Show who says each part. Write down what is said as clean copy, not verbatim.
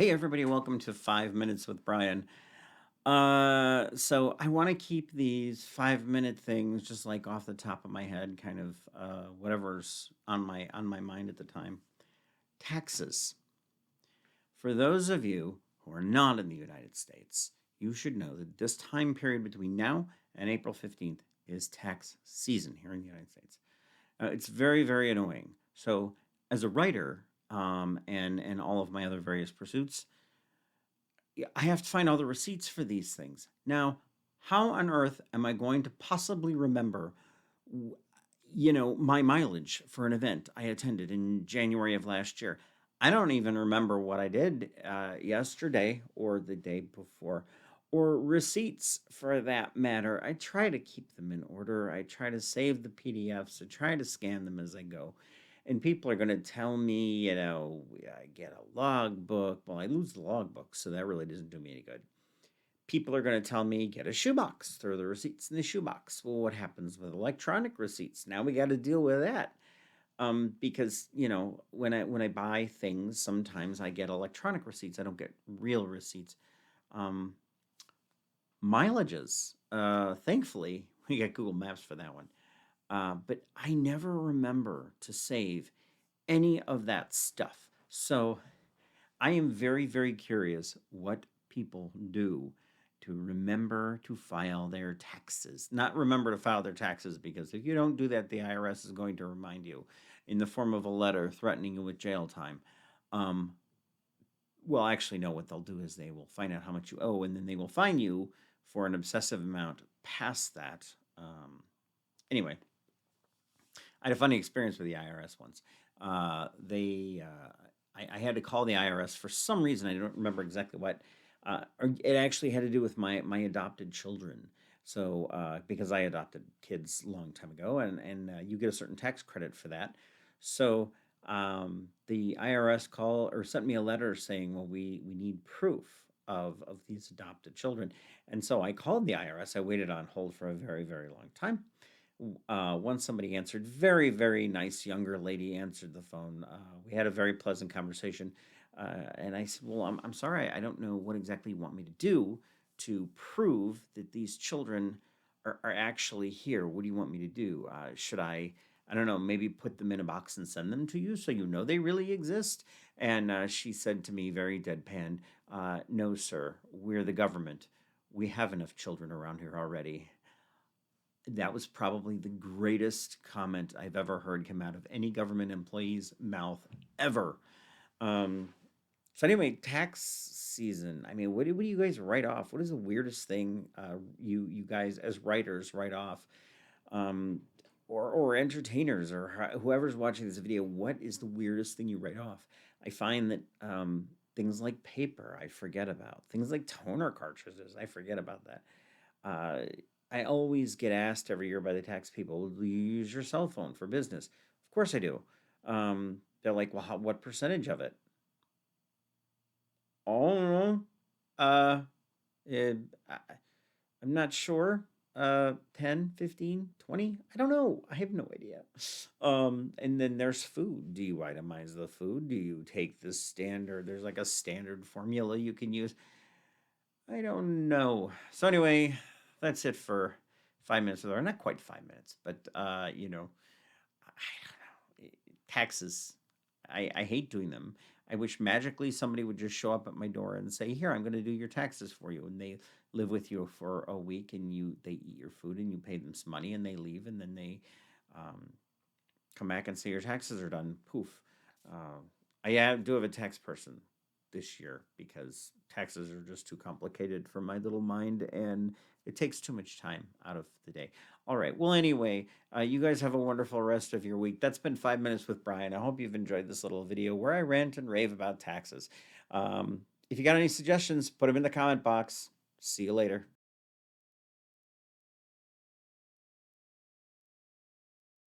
Speaker 1: Hey everybody, welcome to 5 Minutes with Bryan. So I want to keep these 5 minute things just like off the top of my head, kind of whatever's on my mind at the time. Taxes. For those of you who are not in the United States, you should know that this time period between now and April 15th is tax season here in the United States. It's very, very annoying. So as a writer, and all of my other various pursuits, I have to find all the receipts for these things. Now, how on earth am I going to possibly remember, my mileage for an event I attended in January of last year? I don't even remember what I did yesterday or the day before, or receipts for that matter. I try to keep them in order. I try to save the PDFs. I try to scan them as I go. And people are going to tell me, I get a logbook. Well, I lose the logbook, so that really doesn't do me any good. People are going to tell me, get a shoebox, throw the receipts in the shoebox. Well, what happens with electronic receipts? Now we got to deal with that. Because when I buy things, sometimes I get electronic receipts. I don't get real receipts. Um, Mileages. Thankfully, we got Google Maps for that one. But I never remember to save any of that stuff. So I am very, very curious what people do to remember to file their taxes. Not remember to file their taxes, because if you don't do that, the IRS is going to remind you in the form of a letter threatening you with jail time. Um, well, actually, no, what they'll do is they will find out how much you owe, and then they will fine you for an obsessive amount past that. Anyway, I had a funny experience with the IRS once. I had to call the IRS for some reason. I don't remember exactly what. It actually had to do with my adopted children. So because I adopted kids a long time ago, and you get a certain tax credit for that. So the IRS called or sent me a letter saying, well, we need proof of these adopted children. And so I called the IRS. I waited on hold for a very, very long time. Once somebody answered, very, very nice younger lady answered the phone. We had a very pleasant conversation. And I said, well, I'm sorry, I don't know what exactly you want me to do to prove that these children are actually here. What do you want me to do? Should I don't know, maybe put them in a box and send them to you so you know they really exist? And she said to me, very deadpan, no, sir, we're the government. We have enough children around here already. That was probably the greatest comment I've ever heard come out of any government employee's mouth ever. Um, so anyway, tax season. I mean, what do you guys write off? What is the weirdest thing you guys as writers write off, um, or entertainers, or whoever's watching this video? What is the weirdest thing you write off? I find that things like paper I forget about. Things like toner cartridges I forget about that. Uh, I always get asked every year by the tax people, "Do you use your cell phone for business?" Of course I do. They're like, "Well, what percentage of it?" Oh, no. Uh, eh, I, I'm not sure. 10, 15, 20? I don't know. I have no idea. And then there's food. Do you itemize the food? Do you take the standard? There's like a standard formula you can use. I don't know. So anyway, that's it for 5 minutes with her. Not quite 5 minutes, but I don't know. Taxes. I hate doing them. I wish magically somebody would just show up at my door and say, "Here, I'm going to do your taxes for you." And they live with you for a week, and they eat your food, and you pay them some money, and they leave, and then they um, come back and say your taxes are done. Poof. Uh, I do have a tax person this year because taxes are just too complicated for my little mind, and it takes too much time out of the day. All right. Well, anyway, you guys have a wonderful rest of your week. That's been 5 minutes with Bryan. I hope you've enjoyed this little video where I rant and rave about taxes. If you got any suggestions, put them in the comment box. See you later.